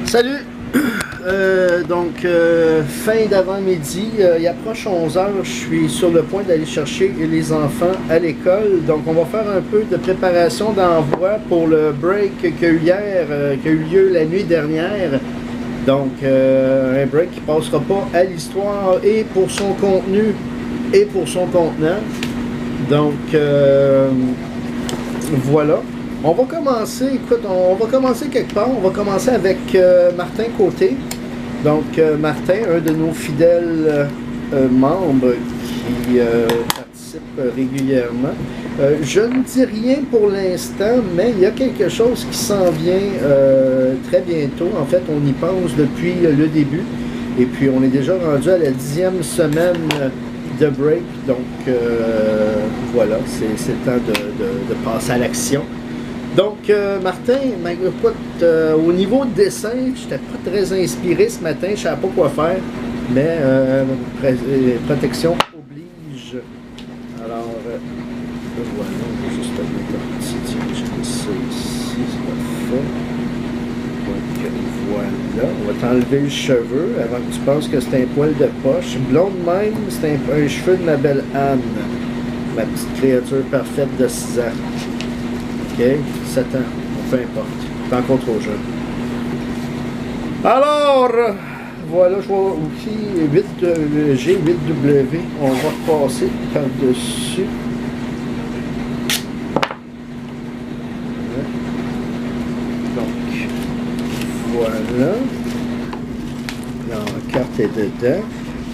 Salut! Fin d'avant-midi, il approche 11 heures, je suis sur le point d'aller chercher les enfants à l'école. Donc on va faire un peu de préparation d'envoi pour le break qu'il y a eu hier, qui a eu lieu la nuit dernière. Donc un break qui ne passera pas à l'histoire et pour son contenu et pour son contenant. Donc voilà. On va commencer, écoute, on va commencer quelque part. On va commencer avec Martin Côté. Donc, Martin, un de nos fidèles membres qui participe régulièrement. Je ne dis rien pour l'instant, mais il y a quelque chose qui s'en vient très bientôt. En fait, on y pense depuis le début. Et puis, on est déjà rendu à la 10e semaine de break. Donc, voilà, c'est le temps de passer à l'action. Donc, Martin, écoute, au niveau de dessin, je n'étais pas très inspiré ce matin, je ne savais pas quoi faire, mais protection oblige. Alors, voilà, on va juste mettre un petit, tiens, j'ai mis ça ici, c'est parfait. Donc, voilà, on va t'enlever le cheveu avant que tu penses que c'est un poil de poche. Blonde même, c'est un cheveu de ma belle Anne, ma petite créature parfaite de 6 ans. OK, 7 ans, peu importe. T'es encore trop jeune. Alors, voilà, je vois aussi G8W. On va repasser par-dessus. Donc, voilà. La carte est dedans.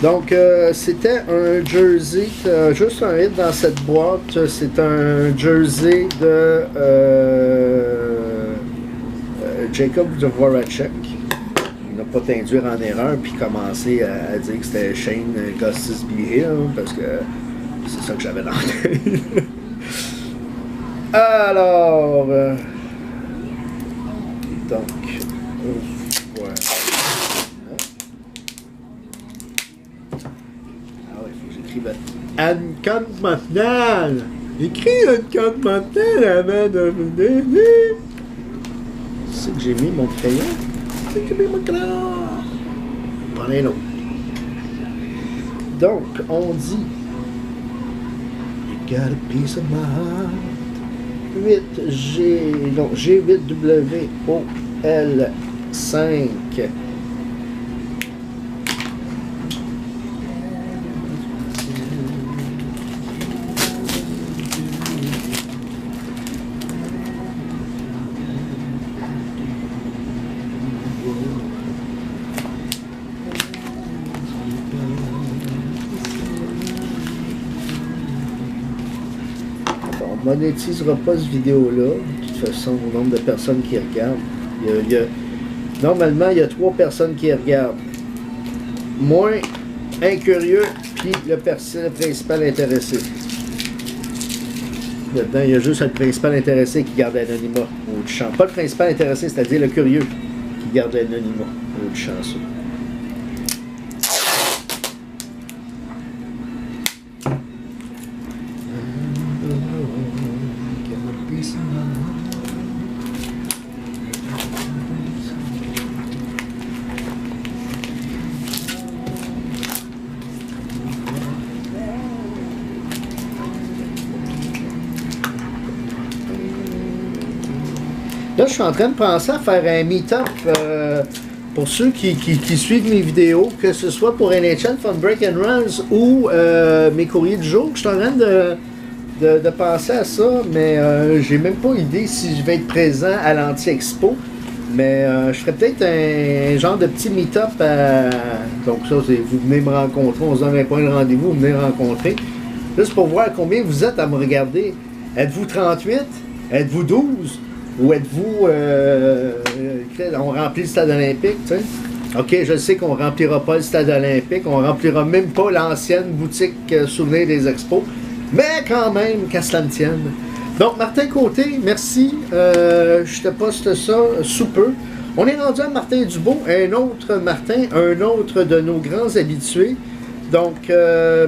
Donc, c'était un jersey, juste un hit dans cette boîte, c'est un jersey de Jacob Voracek. Il n'a pas t'induire en erreur puis commencer à dire que c'était Shane Gostisbehere, parce que c'est ça que j'avais dans la tête. Alors, donc, voilà. Uncut maintenant! Écris Uncut maintenant avant de venir! C'est que j'ai mis mon crayon? C'est que j'ai mis mon crayon! Prenez l'autre. Donc, on dit You got a piece of my heart. G8WOL5. On ne monétisera pas cette vidéo-là, de toute façon, au nombre de personnes qui regardent. Normalement, il y a 3 personnes qui regardent. Moi, incurieux, puis le principal intéressé. Là-dedans, il y a juste le principal intéressé qui garde l'anonymat au du champ. Pas le principal intéressé, c'est-à-dire le curieux qui garde l'anonymat au du chanceux. Là, je suis en train de penser à faire un meet-up pour ceux qui suivent mes vidéos, que ce soit pour NHL Fun Break and Runs ou mes courriers du jour. Je suis en train de penser à ça, mais j'ai même pas idée si je vais être présent à l'Anti-Expo. Mais je ferais peut-être un genre de petit meet-up. Donc ça, c'est vous venez me rencontrer, on se donne un point de rendez-vous, vous venez me rencontrer. Juste pour voir combien vous êtes à me regarder. Êtes-vous 38? Êtes-vous 12? Ou êtes-vous... on remplit le stade olympique, tu sais? OK, je sais qu'on ne remplira pas le stade olympique, on ne remplira même pas l'ancienne boutique souvenir des expos, mais quand même, qu'à cela me tienne. Donc, Martin Côté, merci. Je te poste ça sous peu. On est rendu à Martin Dubois, un autre Martin, un autre de nos grands habitués. Donc,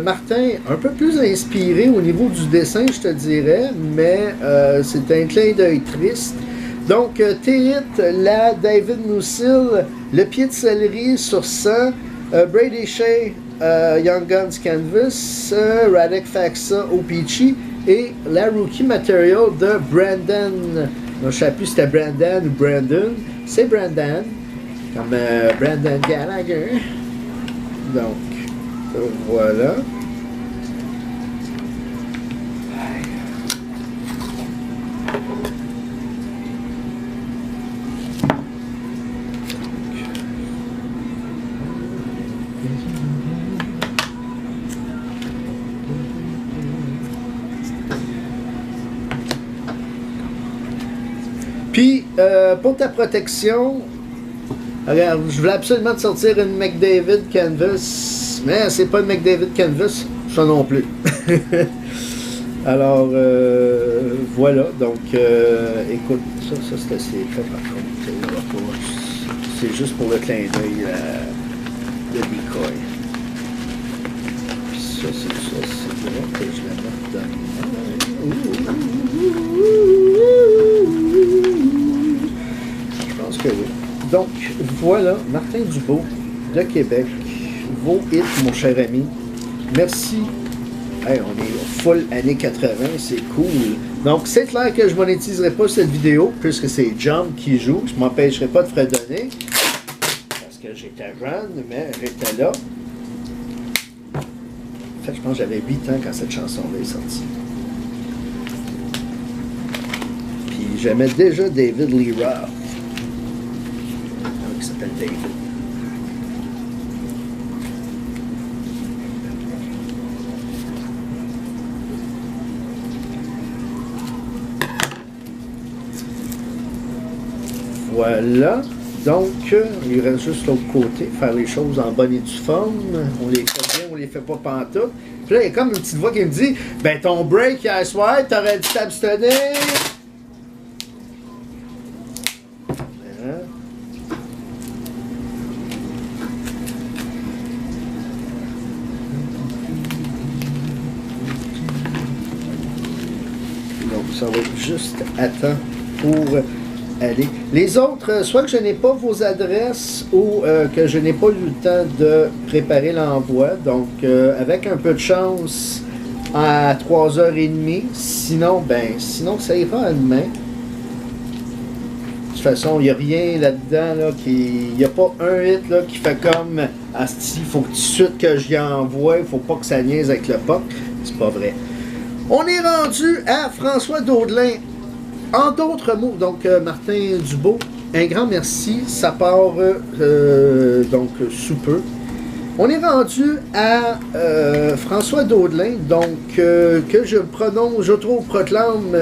Martin, un peu plus inspiré au niveau du dessin, je te dirais, mais c'est un clin d'œil triste. Donc, T-Hit, la David Musil, le pied de céleri sur 100, Brady Shea, Young Guns Canvas, Radek Faxa, OPC et la Rookie Material de Brandon. Je ne sais plus si c'était Brandon ou Brandon. C'est Brandon, comme Brandon Gallagher. Donc, voilà. Puis, pour ta protection, regarde, je voulais absolument te sortir une McDavid Canvas, mais c'est pas une McDavid Canvas, ça non plus. Alors, voilà, donc, écoute, ça c'est assez fait par contre. C'est juste pour le clin d'œil de decoy. Puis ça, c'est bon que je la mette dans... Je pense que oui. Donc, voilà, Martin Dubeau, de Québec, vos hits, mon cher ami. Merci. Hey, on est full années 80, c'est cool. Donc, c'est clair que je ne monétiserai pas cette vidéo, puisque c'est Jump qui joue. Je ne m'empêcherai pas de fredonner, parce que j'étais jeune, mais j'étais là. En fait, je pense que j'avais 8 ans quand cette chanson-là est sortie. Puis, j'aimais déjà David Lee Roth. Qui s'appelle David. Voilà. Donc, il reste juste l'autre côté, faire les choses en bonne et due forme. On les fait bien, on les fait pas pantoute. Puis là, il y a comme une petite voix qui me dit « Ben, ton break hier soir, t'aurais dû t'abstenir. » Ça va être juste à temps pour aller. Les autres, soit que je n'ai pas vos adresses ou que je n'ai pas eu le temps de préparer l'envoi. Donc, avec un peu de chance, à 3h30. Sinon, sinon ça ira à demain. De toute façon, il n'y a rien là-dedans. Là, il n'y a pas un hit là, qui fait comme Asti, il faut que tout de suite que j'y envoie, il ne faut pas que ça niaise avec le POC. C'est pas vrai. On est rendu à François Daudelin. En d'autres mots, donc Martin Dubeau, un grand merci. Ça part donc sous peu. On est rendu à François Daudelin, donc que je prononce, j'auto-proclame,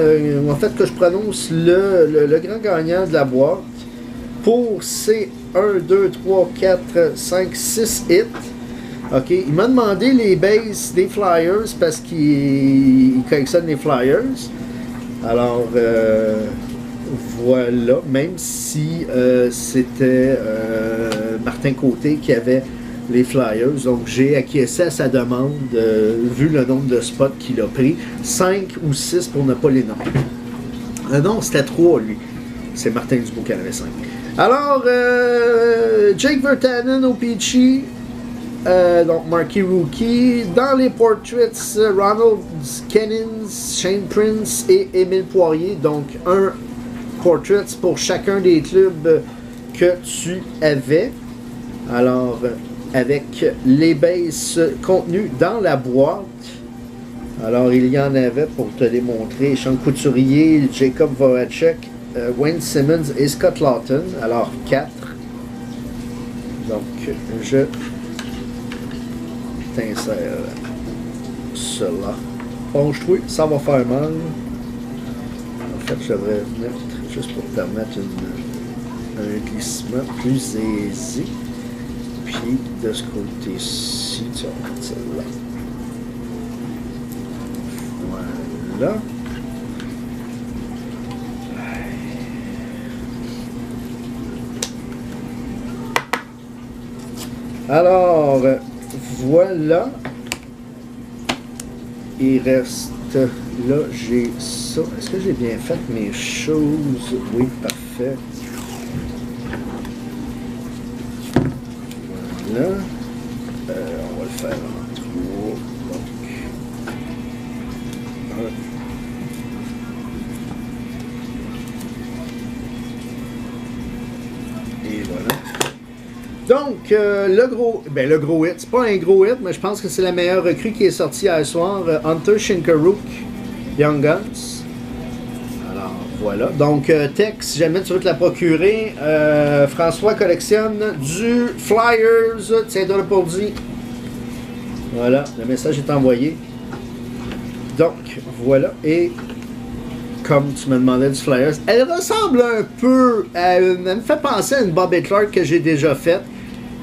en fait que je prononce le grand gagnant de la boîte pour ces 1, 2, 3, 4, 5, 6 hits. OK, il m'a demandé les bases des Flyers parce qu'il collectionne les Flyers. Alors, voilà, même si c'était Martin Côté qui avait les Flyers. Donc, j'ai acquiescé à sa demande, vu le nombre de spots qu'il a pris. 5 ou 6 pour ne pas les nommer. Non, c'était 3, lui. C'est Martin Dubeau qui en avait 5. Alors, Jake Virtanen au Peachy. Donc Marquee Rookie, dans les portraits Ronald Kennins, Shane Prince et Émile Poirier, donc un portrait pour chacun des clubs que tu avais. Alors avec les bases contenues dans la boîte, alors il y en avait pour te les montrer, Sean Couturier, Jacob Voracek, Wayne Simmons et Scott Lawton, alors 4. Donc je t'insère cela. Penche-toi, ça va faire mal. En fait, je devrais mettre, juste pour te permettre un glissement plus aisé. Puis, de ce côté-ci, tu vas mettre celle-là. Voilà. Alors, voilà. Il reste là, j'ai ça. Est-ce que j'ai bien fait mes choses? Oui, parfait. Voilà. On va le faire en 3. Donc, 1. Et voilà. Donc, le gros hit, c'est pas un gros hit, mais je pense que c'est la meilleure recrue qui est sortie hier soir, Hunter Shinkaruk, Young Guns. Alors, voilà. Donc, Tex, si jamais tu veux te la procurer, François collectionne du Flyers, tiens-toi pour dit. Voilà, le message est envoyé. Donc, voilà. Et comme tu me demandais du Flyers, elle ressemble un peu, elle me fait penser à une Bobby Clark que j'ai déjà faite.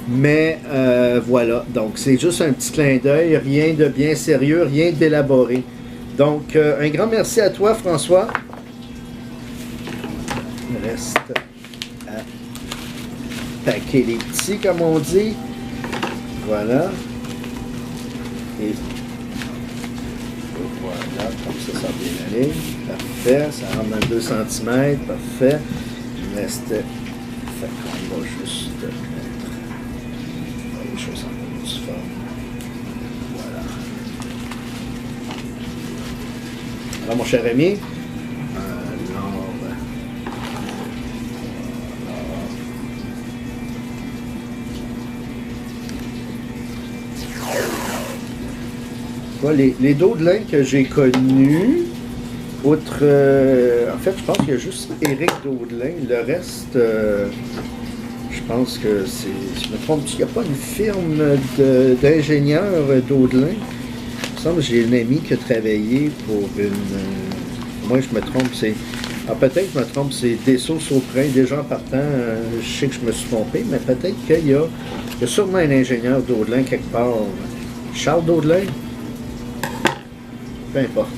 Mais voilà, donc c'est juste un petit clin d'œil, rien de bien sérieux, rien d'élaboré. Donc un grand merci à toi François. Il reste à paquer les petits comme on dit. Voilà. Et voilà, comme ça va bien aller. Parfait, ça rentre dans 2 cm, parfait. Il reste, fait qu'on va juste choses en plus forme. Voilà. Alors mon cher ami, voilà, les Daudelin que j'ai connus, outre, en fait je pense qu'il y a juste Éric Daudelin, le reste je pense que c'est, si je me trompe, il n'y a pas une firme d'ingénieurs Daudelin. Il me semble que j'ai un ami qui a travaillé pour une... moi, je me trompe, c'est... Alors, peut-être que je me trompe, c'est Dessau-Sauprin. Déjà en partant, je sais que je me suis trompé, mais peut-être qu'il y a sûrement un ingénieur Daudelin quelque part. Charles Daudelin? Peu importe.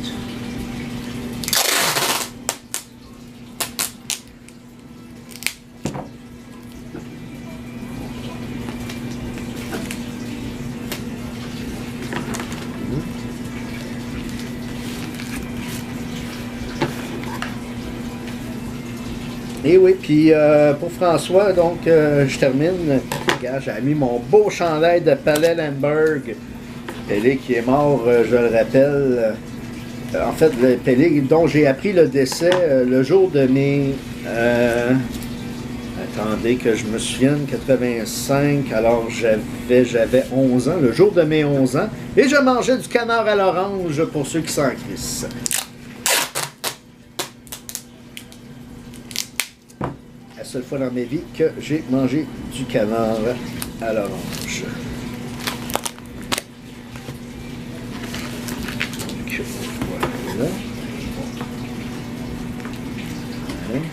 Et oui, puis pour François, donc je termine. Regarde, j'ai mis mon beau chandail de Palais Lemberg. Pelé qui est mort, je le rappelle. En fait, le Pelé dont j'ai appris le décès le jour de mes... attendez que je me souvienne, 85, alors j'avais 11 ans, le jour de mes 11 ans. Et je mangeais du canard à l'orange pour ceux qui s'en crissent. La seule fois dans ma vie que j'ai mangé du canard à l'orange. Donc, voilà. Voilà.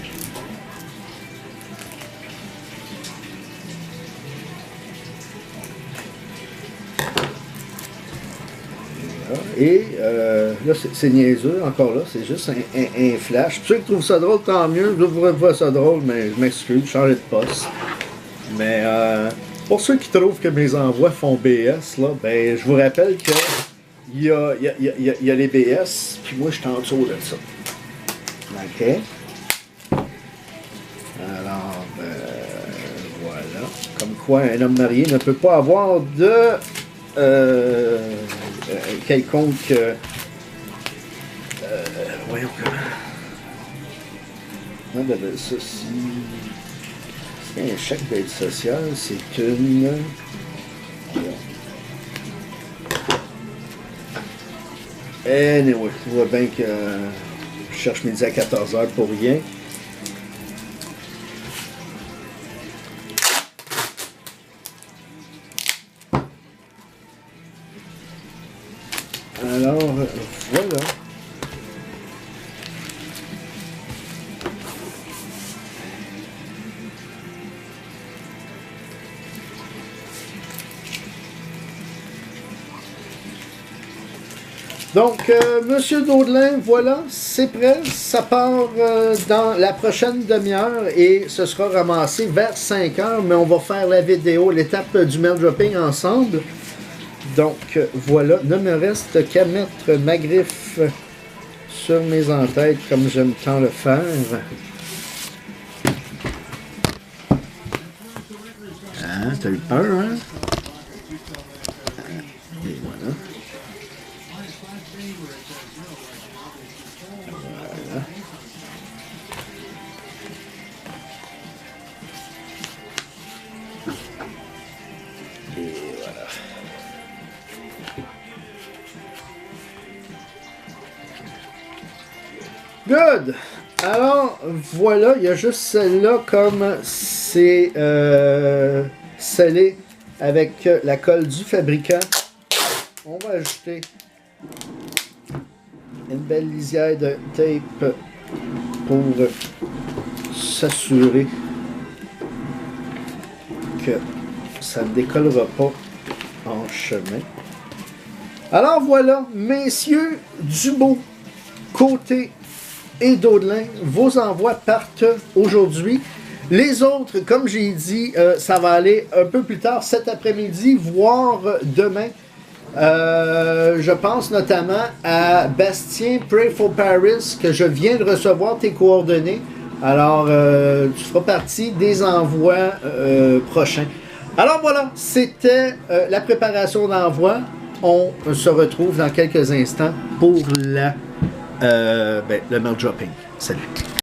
Et là, c'est niaiseux, encore là, c'est juste un flash. Pour ceux qui trouvent ça drôle, tant mieux. Je vous voir ça drôle, mais je m'excuse, changer de poste. Mais pour ceux qui trouvent que mes envois font BS, là, ben, je vous rappelle que il y a les BS, puis moi, je suis en dessous de ça. OK. Alors, voilà. Comme quoi, un homme marié ne peut pas avoir de... quelconque voyons comment on appelle ça, c'est un chèque d'aide sociale, c'est une anyway, tu vois bien que je cherche midi à 14h pour rien. Alors, voilà. Donc, Monsieur Daudelin, voilà, c'est prêt. Ça part dans la prochaine demi-heure et ce sera ramassé vers 5 heures, mais on va faire la vidéo, l'étape du mail dropping ensemble. Donc, voilà, ne me reste qu'à mettre ma griffe sur mes entêtes comme j'aime tant le faire. Hein, t'as eu peur, hein? Et voilà. Voilà. Et voilà. Good! Alors, voilà, il y a juste celle-là comme c'est scellé avec la colle du fabricant. On va ajouter une belle lisière de tape pour s'assurer que ça ne décollera pas en chemin. Alors voilà, messieurs, Dubo, Côté et Daudelin, vos envois partent aujourd'hui. Les autres, comme j'ai dit, ça va aller un peu plus tard cet après-midi, voire demain. Je pense notamment à Bastien Pray for Paris, que je viens de recevoir tes coordonnées. Alors, tu feras partie des envois prochains. Alors voilà, c'était la préparation d'envoi. On se retrouve dans quelques instants pour le melt dropping. Salut.